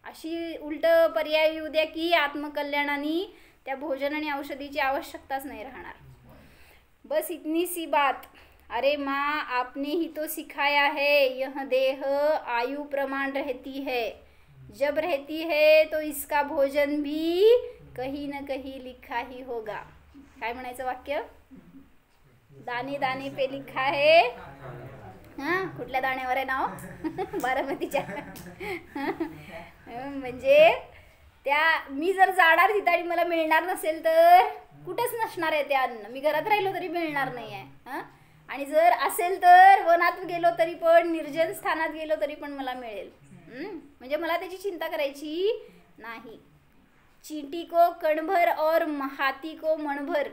अशी उलट पर्याय येऊ द्या की आत्मकल्याणाने त्या भोजन आणि औषधीची आवश्यकताच नाही राहणार. बस इतनी सी बात. अरे माँ, आपने ही तो सिखाया है, यह देह आयु प्रमाण रहती है, जब रहती है तो इसका भोजन भी कहीं न कहीं लिखा ही होगा. काय म्हणायचं वाक्य? दाने दाने पे लिखा है. कुठल्या दाण्यावर आहे नाव? बारामतीच्या. म्हणजे त्या मी जर जाणार तिथं आणि मला मिळणार नसेल तर कुठंच नसणार आहे ते अन्न. मी घरात राहिलो तरी मिळणार नाही आहे. आणि जर असेल तर वनात गेलो तरी पण, निर्जन स्थानात गेलो तरी पण मला मिळेल. म्हणजे मला त्याची चिंता करायची नाही. चींटी को कणभर और हाथी को मनभर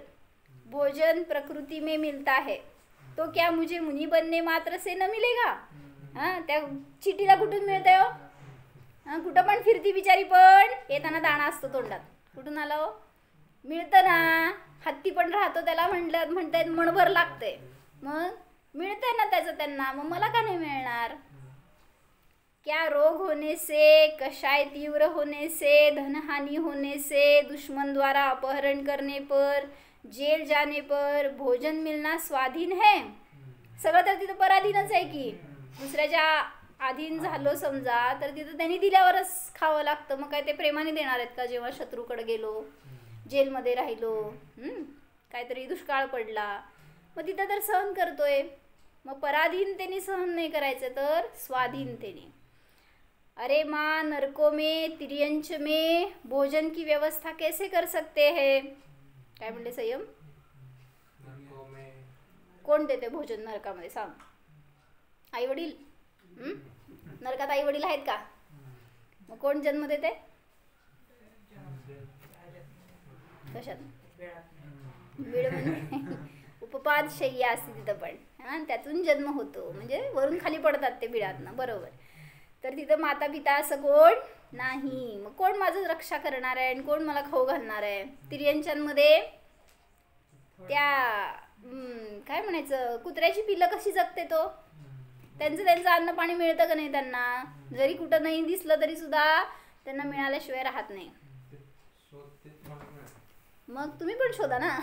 भोजन प्रकृति में मिलता है, तो क्या मुझे मुनी बनने मात्र से न मिलेगा? त्या चिटीला कुठून मिळतंय हो? कुठं पण फिरती बिचारी, पण येताना दाणा असतो तोंडात. कुठून आला हो? मिळतं ना. हत्ती पण राहतो, त्याला म्हणतायत मनभर लागतंय. मग मिळतंय ना त्याचं त्यांना, मग मला का नाही मिळणार? क्या रोग होने से, कषाय तीव्र होने से, धनहानि होने से, दुश्मन द्वारा अपहरण करने पर, जेल जाने पर भोजन मिलना स्वाधीन है? सगळं तर तिथं पराधीनच आहे की. दुसऱ्याच्या अधीन झालो समजा तर तिथं त्यांनी दिल्यावरच खावं लागतं. मग काय ते प्रेमाने देणार आहेत का? जेव्हा शत्रूकडे गेलो, जेलमध्ये राहिलो, काहीतरी दुष्काळ पडला, मग तिथं तर सहन करतोय. मग पराधीनतेने सहन नाही करायचं तर स्वाधीनतेने. अरे माँ, नरकों में, तिर्यंच में भोजन की व्यवस्था कैसे कर सकते हैं? काय म्हणले संयम? कोण देते भोजन नरकामध्ये? सांग. आई वडील? नरकात आई वडील आहेत का? मग कोण जन्म देते? कशात? बीड म्हणजे उपपाद शय्या असते तिथं पण, त्यातून जन्म होतो. म्हणजे वरून खाली पडतात ते बिळातनं. बरोबर. तर तिथं माता पिता असं कोण नाही. मग कोण माझं रक्षा करणार आहे आणि कोण मला खाऊ घालणार आहे? तिर्यंचांमध्ये त्या काय म्हणायचं, कुत्र्याची पिल्लं कशी जगते तो? त्यांचं अन्न पाणी मिळतं का नाही त्यांना? जरी कुठं नाही दिसलं तरी सुद्धा त्यांना मिळाल्याशिवाय राहत नाही. मग तुम्ही पण शोधा ना.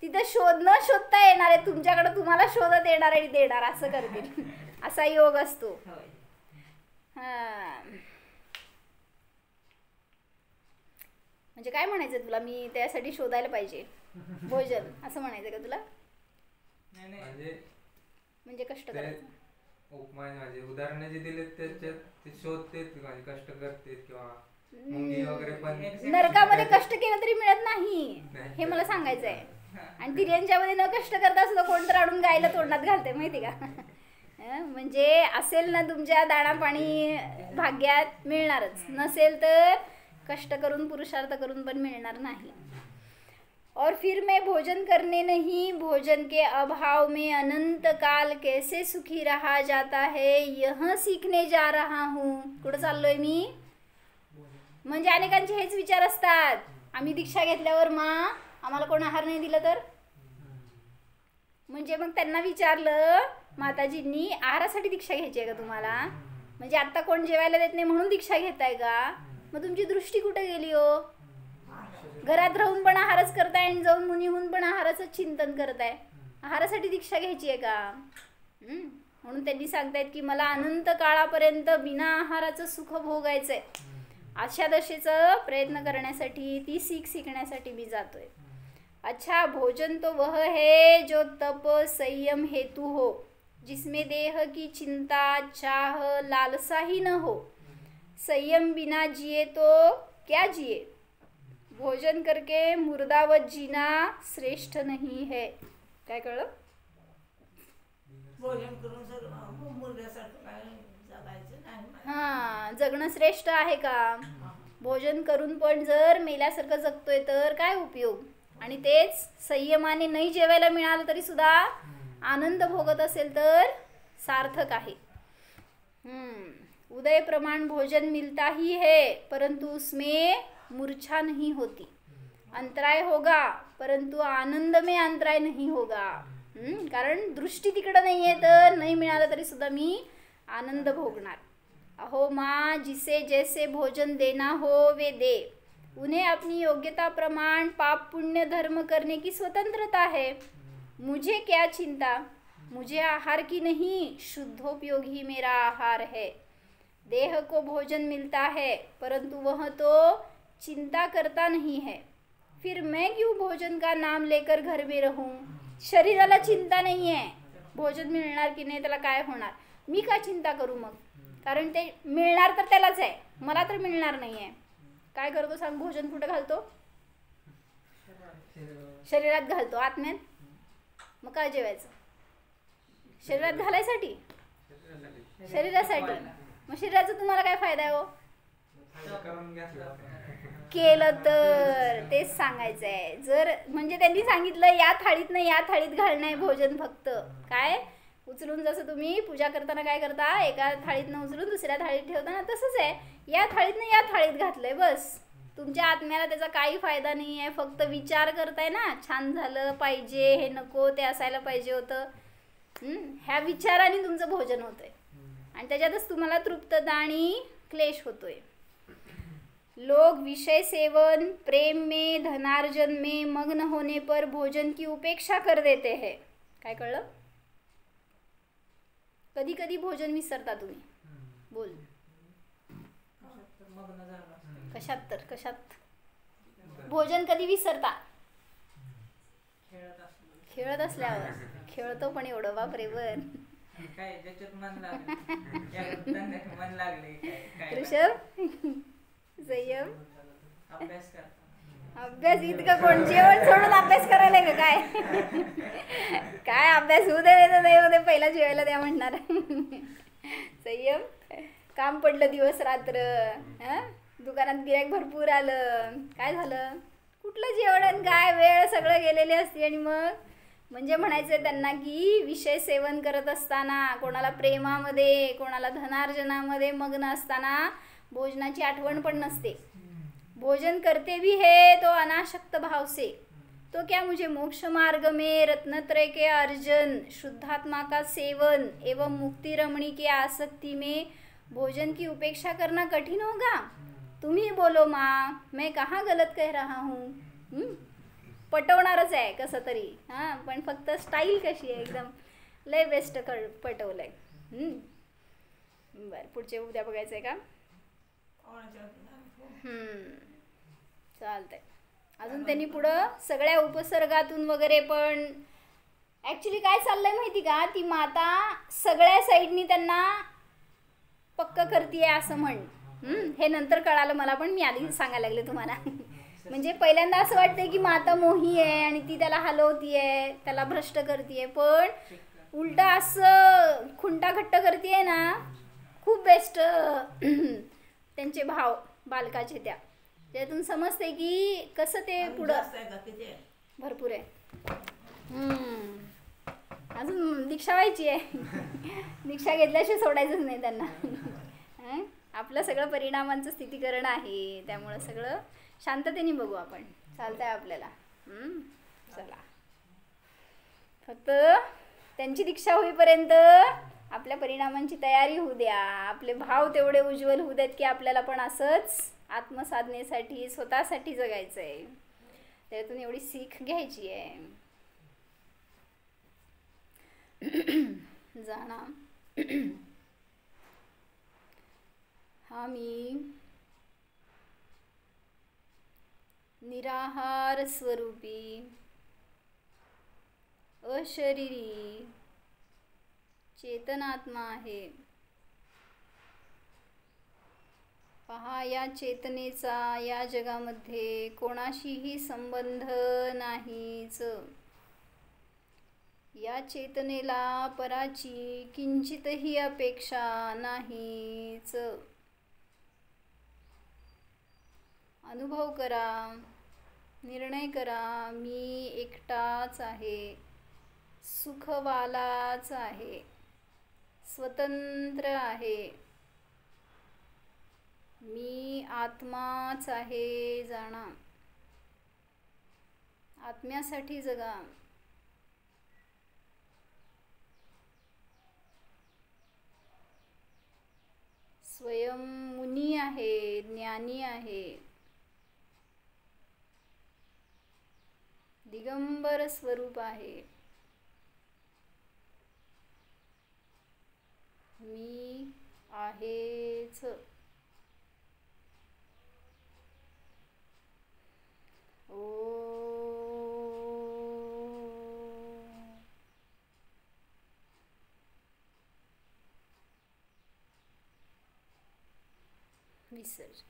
तिथं शोधता येणार आहे तुमच्याकडे, तुम्हाला शोधत येणार आणि देणार, असं करतील. असा योग असतो. म्हणजे काय म्हणायचं तुला? मी त्यासाठी शोधायला पाहिजे भोजन, असं म्हणायचं का तुला? म्हणजे कष्ट करायचं. उपमान म्हणजे उदाहरण जे दिले त्याच्यात ते शोधते, कष्ट करते किंवा मुंगी वगैरे पण नरकामध्ये कष्ट केलं तरी मिळत नाही, हे मला सांगायचं आहे. आणि तिर्यांच्यामध्ये न कष्ट करता सुद्धा कोणतं आडून गायला तोंडात घालते माहिती का. म्हणजे असेल ना तुमच्या दाणा पाणी भाग्यात मिळणारच, नसेल तर कष्ट करून पुरुषार्थ करून पण मिळणार नाही. और फिर मैं भोजन करने नहीं, भोजन के अभाव में अनंत काल कैसे सुखी रहा जाता है यह सीखने जा रहा हूँ. कुठं चाललोय मी? म्हणजे अनेकांचे हेच विचार असतात, आम्ही दीक्षा घेतल्यावर आम्हाला कोण आहार नाही दिला तर. म्हणजे मग त्यांना विचारलं माताजींनी, आहारासाठी दीक्षा घ्यायची आहे का तुम्हाला? म्हणजे आता कोण जेवायला देत नाही म्हणून दीक्षा घेताय का? मग तुमची दृष्टी कुठे गेली हो? घरात राहून पण आहारच करताय आणि जाऊन मुनीहून पण आहाराचं चिंतन करताय. आहारासाठी दीक्षा घ्यायची आहे का? म्हणून त्यांनी सांगतायत की मला अनंत काळापर्यंत बिना आहाराचं सुख भोगायचंय. अशा दशेचा प्रयत्न करण्यासाठी, ती सीखण्यासाठी मी जातोय. अच्छा, भोजन तो वह है जो तप संयम हेतु हो, जिसमें देह की चिंता चाह लालसा ही न हो. संयम बिना जिए तो क्या जिए. भोजन करके मुर्दावत जीना श्रेष्ठ नहीं है. काय कळलं? भोजन करून सर मुर्द्यासारखं काय जगायचं नाही. हां, जगणं श्रेष्ठ आहे का? भोजन करून पण जर मेल्यासारखं जगतोय तर काय उपयोग. आणि तेच संयमाने नाही जेवायला मिळालं तरी सुद्धा आनंद भोगत असेल तर सार्थक आहे. उदय प्रमाण भोजन मिलता ही है, परंतु उसमें मूर्छा नहीं होती. अंतराय होगा परंतु आनंद में अंतराय नहीं होगा. कारण दृष्टी तिकडं नाही आहे तर नाही मिळालं तरी सुद्धा मी आनंद भोगणार. अहो माँ, जिसे जैसे भोजन देना हो वे दे. उन्हें अपनी योग्यता प्रमाण पाप पुण्य धर्म करने की स्वतंत्रता है. मुझे क्या चिंता, मुझे आहार की नहीं, शुद्धोपयोग ही मेरा आहार है. देह को भोजन मिलता है परंतु वह तो चिंता करता नहीं है. फिर मैं क्यों भोजन का नाम लेकर घर में रहूं. शरीराला चिंता नाही आहे भोजन मिळणार की नाही, त्याला काय होणार, मी का चिंता करू मग. कारण ते मिळणार तर त्यालाच आहे, मला तर मिळणार नाही आहे. काय करतो सांग, भोजन कुठं घालतो? शरीरात घालतो, आत्म्यात. मग काय जेवायचं? शरीरात घालायसाठी, शरीरासाठी. मग शरीराचा तुम्हाला काय फायदा आहे हो? केलं तर तेच सांगायचं आहे. जर म्हणजे त्यांनी सांगितलं या थाळीत नाही या थाळीत घालणं आहे भोजन, फक्त काय उचलून, जसं तुम्ही पूजा करताना काय करता, एका थाळीतनं उचलून दुसऱ्या थाळीत ठेवताना तसंच आहे. या थाळीतनं या थाळीत घातलंय बस. तुमच्या आत्म्याला त्याचा काही फायदा नाही आहे. फक्त विचार करताय ना, छान झालं पाहिजे, हे नको ते असायला पाहिजे होतं. ह्या विचाराने तुमचं भोजन होतंय आणि त्याच्यातच तुम्हाला तृप्तता आणि क्लेश होतोय. लोग विषय सेवन, प्रेम में, धनार्जन में मग्न होने पर भोजन की उपेक्षा कर देते हैं. काय कळलं? कधी कधी भोजन विसरता तुम्ही. बोल. कशात भोजन कधी विसरता? खेळत असल्यावर. खेळतो पण एवढं बापरे बर. ऋषभ, संयम, अभ्यास इतका कोण जेवण सोडून अभ्यास करायला का काय? काय अभ्यास होऊ दे नाही होऊ दे, पहिला जेवायला द्या म्हणणार. संयम. काम पडलं दिवस रात्र, दुकानात गिऱ्हाईक भरपूर आलं, काय झालं, कुठलं जेवण काय, वेळ सगळं गेलेली असते. आणि मग म्हणजे म्हणायचं त्यांना की विषय सेवन करत असताना, कोणाला प्रेमामध्ये कोणाला धनार्जनामध्ये मग्न असताना भोजनाची आठवण पण नसते. भोजन करते भी है तो अनाशक्त भाव से. तो क्या मुझे मोक्ष मार्ग में रत्नत्रय के अर्जन, शुद्धात्मा का सेवन एवं मुक्ति रमणी की आसक्ति में भोजन की उपेक्षा करना कठिन होगा? तुम ही बोलो माँ, मैं कहाँ गलत कह रहा हूँ. पटवणारच आहे कसं तरी. हां, पण फक्त स्टाईल कशी आहे, एकदम लय बेस्ट पटवलंय. बरं, पुढचे उद्या बघायचं आहे का? चालतंय. अजून त्यांनी पुढं सगळ्या उपसर्गातून वगैरे पण ॲक्च्युली काय चाललंय माहिती का, ती माता सगळ्या साईडनी त्यांना पक्क करतीये असं म्हण. हे नंतर कळालं मला, पण मी आधी सांगायला लागले तुम्हाला. म्हणजे पहिल्यांदा असं वाटतंय की माता मोही आहे आणि ती त्याला हलवतीये, त्याला भ्रष्ट करतीये, पण उलटा असं खुंटा घट्ट करतीये ना. खूप बेस्ट त्यांचे भाव बालकाचे त्यातून समजते की कसं ते पुढं भरपूर आहे. अजून दीक्षा व्हायची आहे. दीक्षा घेतल्याशिवाय सोडायचंच नाही त्यांना. आपलं सगळं परिणामांचं स्थितीकरण आहे, त्यामुळं सगळं शांततेने बघू आपण. चालतंय आपल्याला. चला, फक्त त्यांची दीक्षा होईपर्यंत आपल्या परिणामांची तयारी होऊ द्या. आपले भाव तेवढे उज्ज्वल होऊ देत की आपल्याला पण असंच आत्मसाधनेसाठी स्वतःसाठी जगायचं आहे. त्यातून एवढी सीख घ्यायची आहे. जाणा हा मी निराहार स्वरूपी अशरीरी चेतनात्मा आहे. पहा, या चेतनेचा या जगामध्ये कोणाशीही संबंध नाहीच. या चेतनेला पराची किंचितही अपेक्षा नाहीच. अनुभव करा, निर्णय करा, मी एकटाच आहे, सुखवालाच आहे, स्वतंत्र आहे, मी आत्माच आहे. जाणा, आत्म्यासाठी जगा. स्वयं मुनी आहे, ज्ञानी आहे, दिगंबर स्वरूप आहे. मी आहेच. विसर्जन.